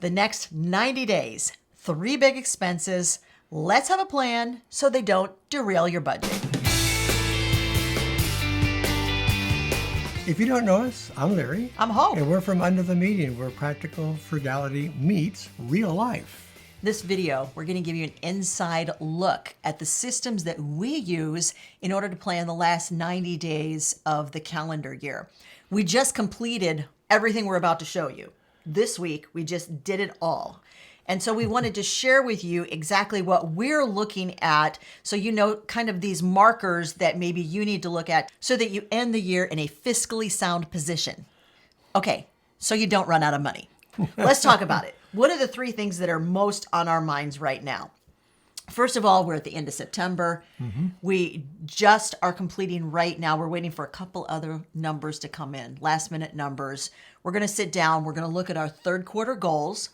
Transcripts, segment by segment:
The next 90 days, 3 big expenses. Let's have a plan so they don't derail your budget. If you don't know us, I'm Larry. I'm Hope. And we're from Under the Median, where practical frugality meets real life. This video, we're going to give you an inside look at the systems that we use in order to plan the last 90 days of the calendar year. We just completed everything we're about to show you. This week, we just did it all. And so we wanted to share with you exactly what we're looking at so you know kind of these markers that maybe you need to look at so that you end the year in a fiscally sound position. Okay, so you don't run out of money. Let's talk about it. What are the 3 things that are most on our minds right now? First of all, we're at the end of September. We just are completing right now. We're waiting for a couple other numbers to come in, last minute numbers. We're going to sit down. We're going to look at our third quarter goals,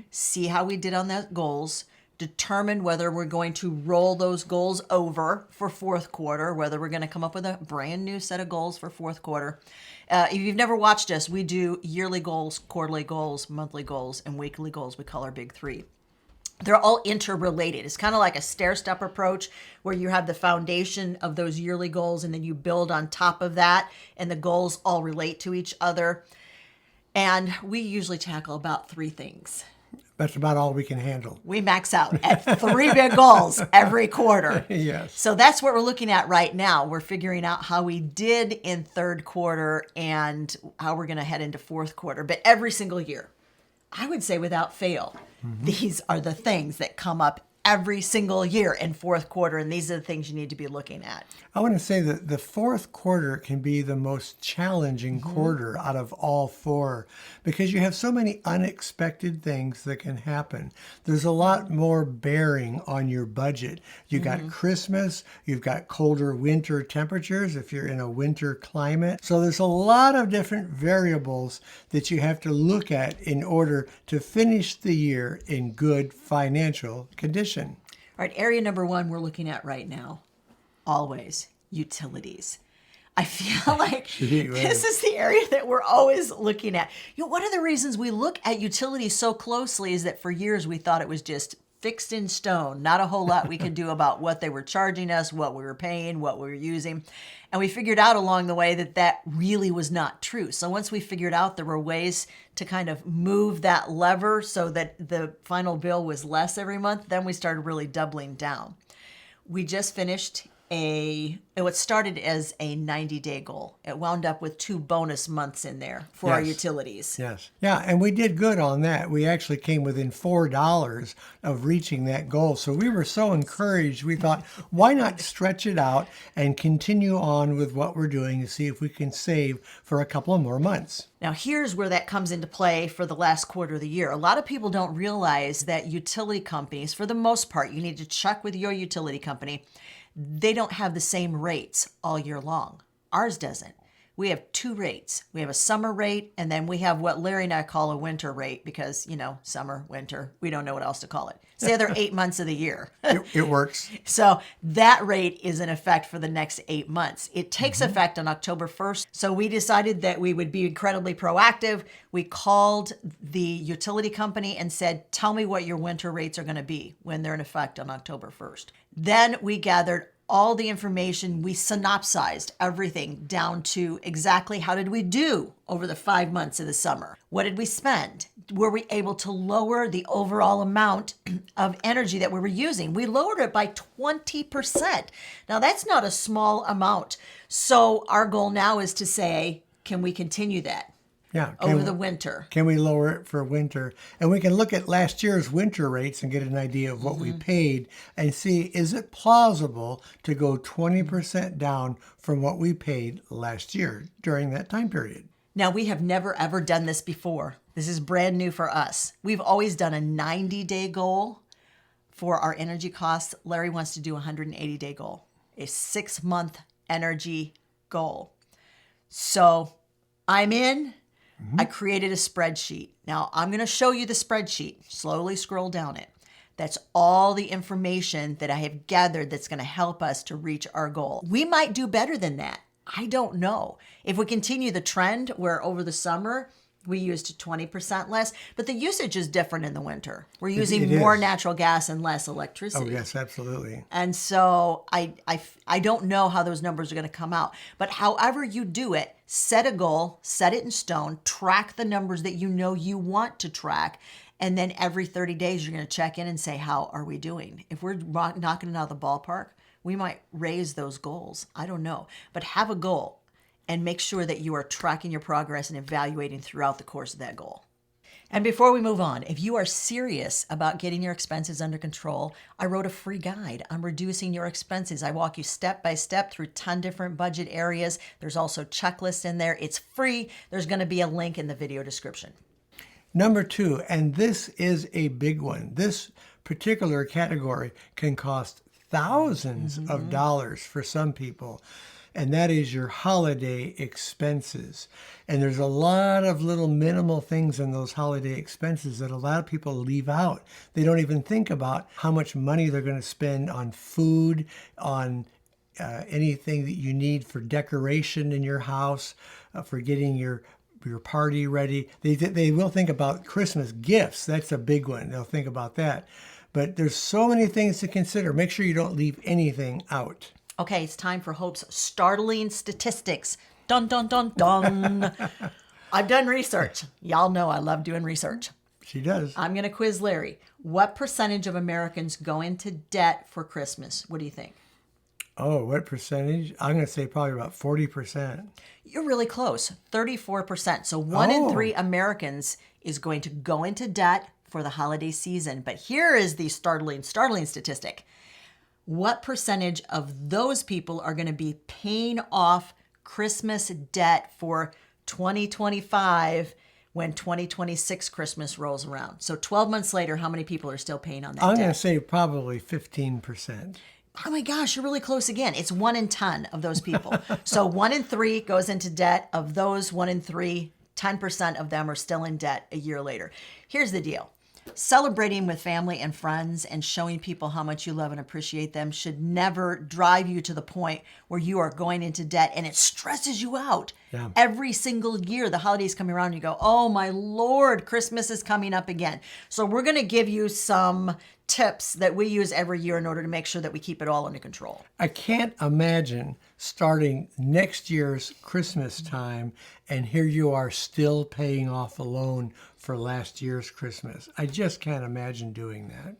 see how we did on those goals, determine whether we're going to roll those goals over for fourth quarter, whether we're going to come up with a brand new set of goals for fourth quarter. If you've never watched us, we do yearly goals, quarterly goals, monthly goals, and weekly goals. We call our big 3. They're all interrelated. It's kind of like a stair-step approach where you have the foundation of those yearly goals and then you build on top of that and the goals all relate to each other. And we usually tackle about 3 things. That's about all we can handle. We max out at 3 big goals every quarter. Yes. So that's what we're looking at right now. We're figuring out how we did in third quarter and how we're going to head into fourth quarter. But every single year, I would say without fail, these are the things that come up every single year in fourth quarter, and these are the things you need to be looking at. I want to say that the fourth quarter can be the most challenging quarter out of all 4 because you have so many unexpected things that can happen. There's a lot more bearing on your budget. You got Christmas, you've got colder winter temperatures if you're in a winter climate. So there's a lot of different variables that you have to look at in order to finish the year in good financial condition. All right, area number 1 we're looking at right now, always, utilities. I feel like this is the area that we're always looking at. You know, one of the reasons we look at utilities so closely is that for years we thought it was just fixed in stone, not a whole lot we could do about what they were charging us, what we were paying, what we were using. And we figured out along the way that that really was not true. So once we figured out there were ways to kind of move that lever so that the final bill was less every month, then we started really doubling down. We just finished what started as a 90-day goal. It wound up with 2 bonus months in there for our utilities. Yes. Yeah, and we did good on that. We actually came within $4 of reaching that goal. So we were so encouraged. We thought, why not stretch it out and continue on with what we're doing to see if we can save for a couple of more months. Now, here's where that comes into play for the last quarter of the year. A lot of people don't realize that utility companies, for the most part, you need to check with your utility company. They don't have the same rates all year long. Ours doesn't. We have 2 rates. We have a summer rate, and then we have what Larry and I call a winter rate because, you know, summer, winter, we don't know what else to call it. It's the other 8 months of the year. It works. So that rate is in effect for the next 8 months. It takes effect on October 1st. So we decided that we would be incredibly proactive. We called the utility company and said, tell me what your winter rates are going to be when they're in effect on October 1st. Then we gathered all the information. We synopsized everything down to exactly how did we do over the 5 months of the summer? What did we spend? Were we able to lower the overall amount of energy that we were using? We lowered it by 20%. Now, that's not a small amount. So our goal now is to say, can we continue that? Yeah, over the winter. Can we lower it for winter? And we can look at last year's winter rates and get an idea of what we paid and see, is it plausible to go 20% down from what we paid last year during that time period? Now, we have never, ever done this before. This is brand new for us. We've always done a 90-day goal for our energy costs. Larry wants to do a 180-day goal, a 6-month energy goal. So I'm in. I created a spreadsheet. Now, I'm going to show you the spreadsheet. Slowly scroll down it. That's all the information that I have gathered that's going to help us to reach our goal. We might do better than that. I don't know. If we continue the trend where over the summer, We used 20% less, but the usage is different in the winter. We're It using more is. natural gas and less Oh, electricity. yes, absolutely. And so I don't know how those numbers are going to come out. But however you do it, set a goal, set it in stone, track the numbers that you know you want to track. And then every 30 days, you're going to check in and say, how are we doing? If we're knocking it out of the ballpark, we might raise those goals. I don't know. But have a goal and make sure that you are tracking your progress and evaluating throughout the course of that goal. And before we move on, if you are serious about getting your expenses under control, I wrote a free guide on reducing your expenses. I walk you step by step through 10 different budget areas. There's also checklists in there. It's free. There's going to be a link in the video description. Number 2, and this is a big one. This particular category can cost thousands of dollars for some people, and that is your holiday expenses. And there's a lot of little minimal things in those holiday expenses that a lot of people leave out. They don't even think about how much money they're going to spend on food, on anything that you need for decoration in your house, for getting your party ready. They will think about Christmas gifts. That's a big one. They'll think about that. But there's so many things to consider. Make sure you don't leave anything out. Okay, it's time for Hope's startling statistics. Dun, dun, dun, dun. I've done research. Y'all know I love doing research. She does. I'm going to quiz Larry. What percentage of Americans go into debt for Christmas? What do you think? Oh, what percentage? I'm going to say probably about 40%. You're really close, 34%. So 1 in Oh. 3 Americans is going to go into debt for the holiday season. But here is the startling statistic. What percentage of those people are going to be paying off Christmas debt for 2025 when 2026 Christmas rolls around? So 12 months later, how many people are still paying on that I'm debt? going to say probably 15%. Oh my gosh, you're really close again. It's 1 in 10 of those people. So 1 in 3 goes into debt. Of those 1 in 3, 10% of them are still in debt a year later. Here's the deal. Celebrating with family and friends and showing people how much you love and appreciate them should never drive you to the point where you are going into debt and it stresses you out. Yeah. Every single year, the holidays come around and you go, oh my Lord, Christmas is coming up again. So we're going to give you some tips that we use every year in order to make sure that we keep it all under control. I can't imagine starting next year's Christmas time and here you are still paying off a loan for last year's Christmas. I just can't imagine doing that.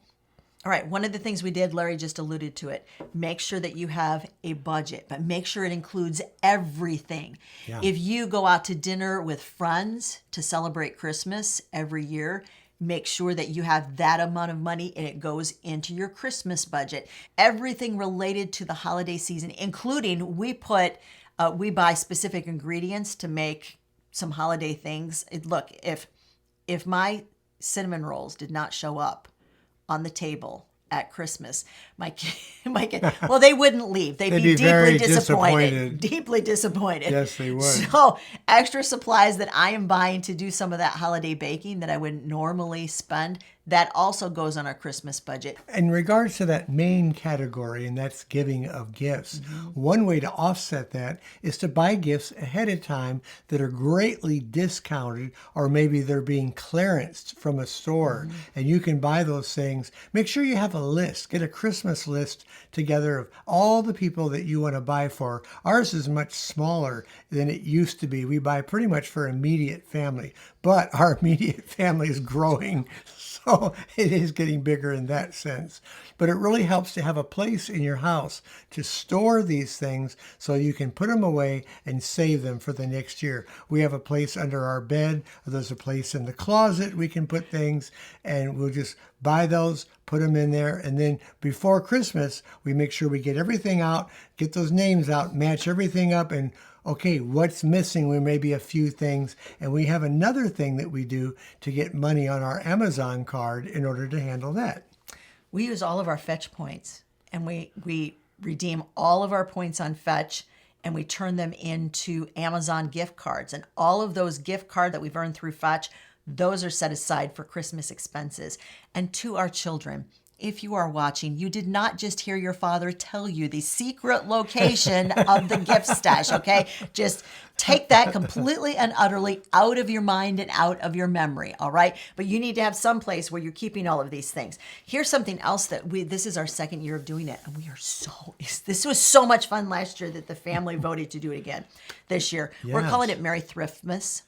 All right, one of the things we did, Larry just alluded to it, make sure that you have a budget, but make sure it includes everything. Yeah. If you go out to dinner with friends to celebrate Christmas every year, make sure that you have that amount of money and it goes into your Christmas budget. Everything related to the holiday season, including we buy specific ingredients to make some holiday things. Look, if my cinnamon rolls did not show up on the table at Christmas, my kid, well, they wouldn't leave. They'd be very deeply disappointed. Deeply disappointed. Yes, they would. So extra supplies that I am buying to do some of that holiday baking that I wouldn't normally spend, that also goes on our Christmas budget. In regards to that main category, and that's giving of gifts, one way to offset that is to buy gifts ahead of time that are greatly discounted, or maybe they're being clearanced from a store, and you can buy those things. Make sure you have a list. Get a Christmas list together of all the people that you want to buy for. Ours is much smaller than it used to be. We buy pretty much for immediate family, but our immediate family is growing. So it is getting bigger in that sense. But it really helps to have a place in your house to store these things so you can put them away and save them for the next year. We have a place under our bed. There's a place in the closet we can put things, and we'll just buy those, put them in there. And then before Christmas, we make sure we get everything out, get those names out, match everything up, and okay, what's missing? We maybe a few things. And we have another thing that we do to get money on our Amazon card in order to handle that. We use all of our Fetch points, and we redeem all of our points on Fetch, and we turn them into Amazon gift cards. And all of those gift cards that we've earned through Fetch, those are set aside for Christmas expenses. And to our children, if you are watching, you did not just hear your father tell you the secret location of the gift stash, okay? Just take that completely and utterly out of your mind and out of your memory, all right? But you need to have some place where you're keeping all of these things. Here's something else that this is our second year of doing it, and this was so much fun last year that the family voted to do it again this year. We're calling it Merry Thriftmas.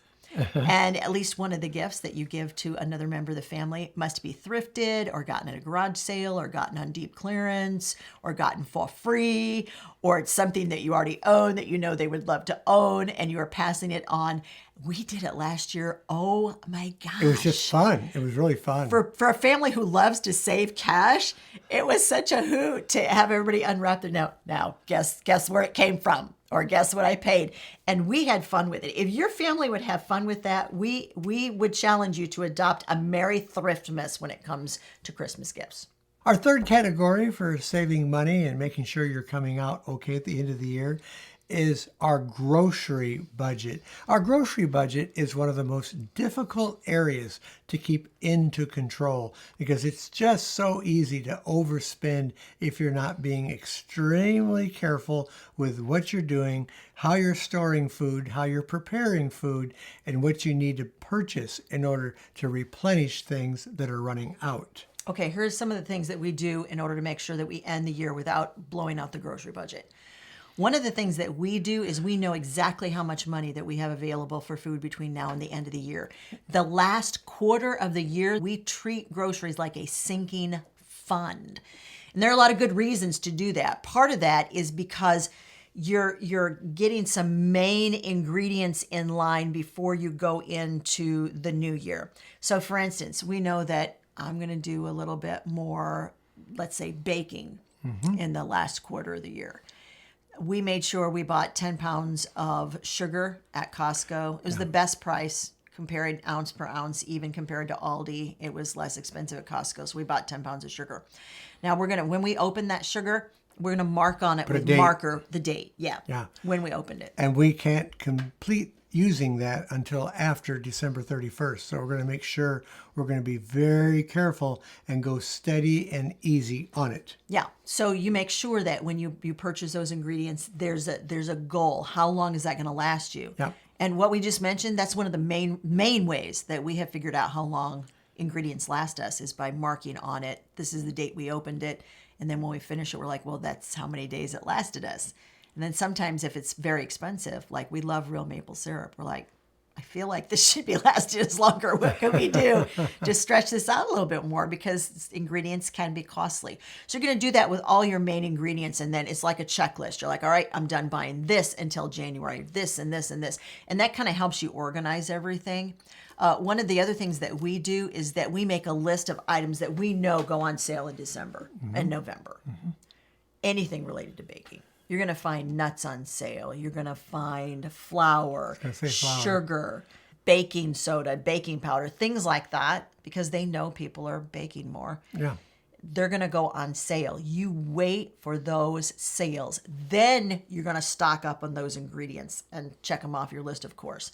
And at least one of the gifts that you give to another member of the family must be thrifted or gotten at a garage sale or gotten on deep clearance or gotten for free, or it's something that you already own that you know they would love to own and you are passing it on. We did it last year. Oh my gosh. It was just fun. It was really fun. For a family who loves to save cash, it was such a hoot to have everybody unwrap their note. Now, guess where it came from, or guess what I paid. And we had fun with it. If your family would have fun with that, we would challenge you to adopt a Merry Thriftmas when it comes to Christmas gifts. Our third category for saving money and making sure you're coming out okay at the end of the year is our grocery budget. Our grocery budget is one of the most difficult areas to keep into control because it's just so easy to overspend if you're not being extremely careful with what you're doing, how you're storing food, how you're preparing food, and what you need to purchase in order to replenish things that are running out. Okay, here's some of the things that we do in order to make sure that we end the year without blowing out the grocery budget. One of the things that we do is we know exactly how much money that we have available for food between now and the end of the year. The last quarter of the year, we treat groceries like a sinking fund. And there are a lot of good reasons to do that. Part of that is because you're getting some main ingredients in line before you go into the new year. So for instance, we know that I'm going to do a little bit more, let's say, baking in the last quarter of the year. We made sure we bought 10 pounds of sugar at Costco. It was the best price compared ounce per ounce, even compared to Aldi. It was less expensive at Costco, so we bought 10 pounds of sugar. Now when we open that sugar, we're gonna mark on it with marker the date. Yeah. When we opened it. And we can't complete using that until after December 31st. So we're going to make sure we're going to be very careful and go steady and easy on it. Yeah. So you make sure that when you purchase those ingredients, there's a goal. How long is that going to last you? Yeah. And what we just mentioned, that's one of the main ways that we have figured out how long ingredients last us is by marking on it. This is the date we opened it. And then when we finish it, we're like, well, that's how many days it lasted us. And then sometimes if it's very expensive, like we love real maple syrup, we're like, I feel like this should be lasting us longer. What can we do to stretch this out a little bit more? Because ingredients can be costly. So you're going to do that with all your main ingredients. And then it's like a checklist. You're like, all right, I'm done buying this until January, this and this and this. And that kind of helps you organize everything. One of the other things that we do is that we make a list of items that we know go on sale in December and November. Anything related to baking. You're going to find nuts on sale. You're going to find flour, sugar, baking soda, baking powder, things like that, because they know people are baking more. Yeah. They're going to go on sale. You wait for those sales. Then you're going to stock up on those ingredients and check them off your list, of course.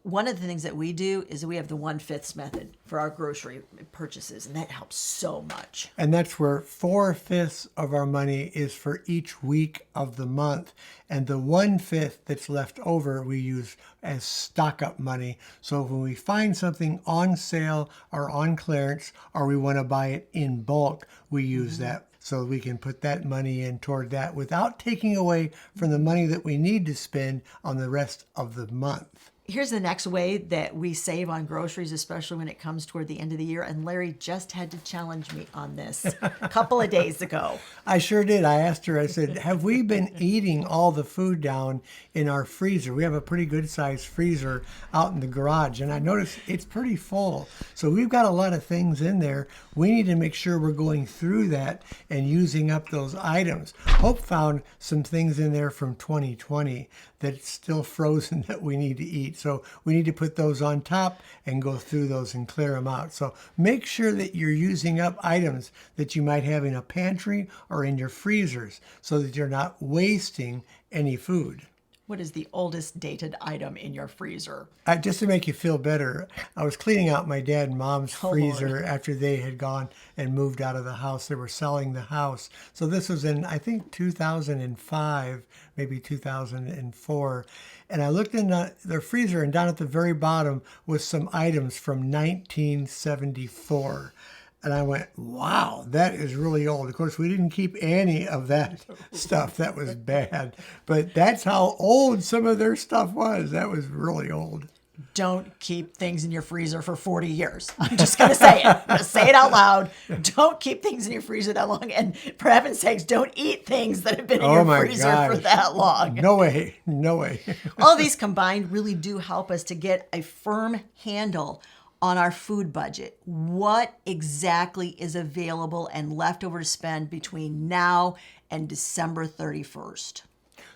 One of the things that we do is we have the 1/5 method for our grocery purchases, and that helps so much. And that's where 4/5 of our money is for each week of the month. And the 1/5 that's left over, we use as stock up money. So when we find something on sale or on clearance, or we want to buy it in bulk, we use that. So we can put that money in toward that without taking away from the money that we need to spend on the rest of the month. Here's the next way that we save on groceries, especially when it comes toward the end of the year. And Larry just had to challenge me on this a couple of days ago. I sure did. I asked her, I said, have we been eating all the food down in our freezer? We have a pretty good sized freezer out in the garage, and I noticed it's pretty full. So we've got a lot of things in there. We need to make sure we're going through that and using up those items. Hope found some things in there from 2020 that's still frozen that we need to eat. So we need to put those on top and go through those and clear them out. So make sure that you're using up items that you might have in a pantry or in your freezers so that you're not wasting any food. What is the oldest dated item in your freezer? Just to make you feel better, I was cleaning out my dad and mom's Oh, freezer Lord. after they had gone and moved out of the house. They were selling the house. So this was in, I think, 2005, maybe 2004. And I looked in their freezer, and down at the very bottom was some items from 1974. And I went, wow, that is really old. Of course, we didn't keep any of that stuff. That was bad. But that's how old some of their stuff was. That was really old. Don't keep things in your freezer for 40 years. I'm just going to say it. I'm going to say it out loud. Don't keep things in your freezer that long. And for heaven's sakes, don't eat things that have been in Oh your my freezer for gosh. that long. No way. No way. All these combined really do help us to get a firm handle on our food budget. What exactly is available and left over to spend between now and December 31st?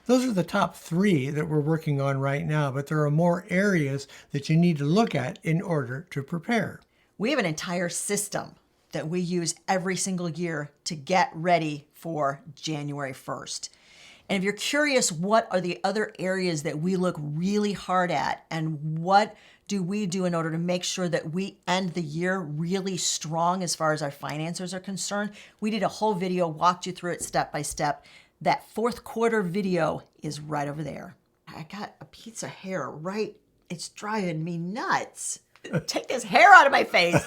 Those are the top 3 that we're working on right now, but there are more areas that you need to look at in order to prepare. We have an entire system that we use every single year to get ready for January 1st. And if you're curious, what are the other areas that we look really hard at, and what do we do in order to make sure that we end the year really strong as far as our finances are concerned? We did a whole video, walked you through it step by step. That 4th quarter video is right over there. I got a piece of hair right. It's driving me nuts. Take this hair out of my face.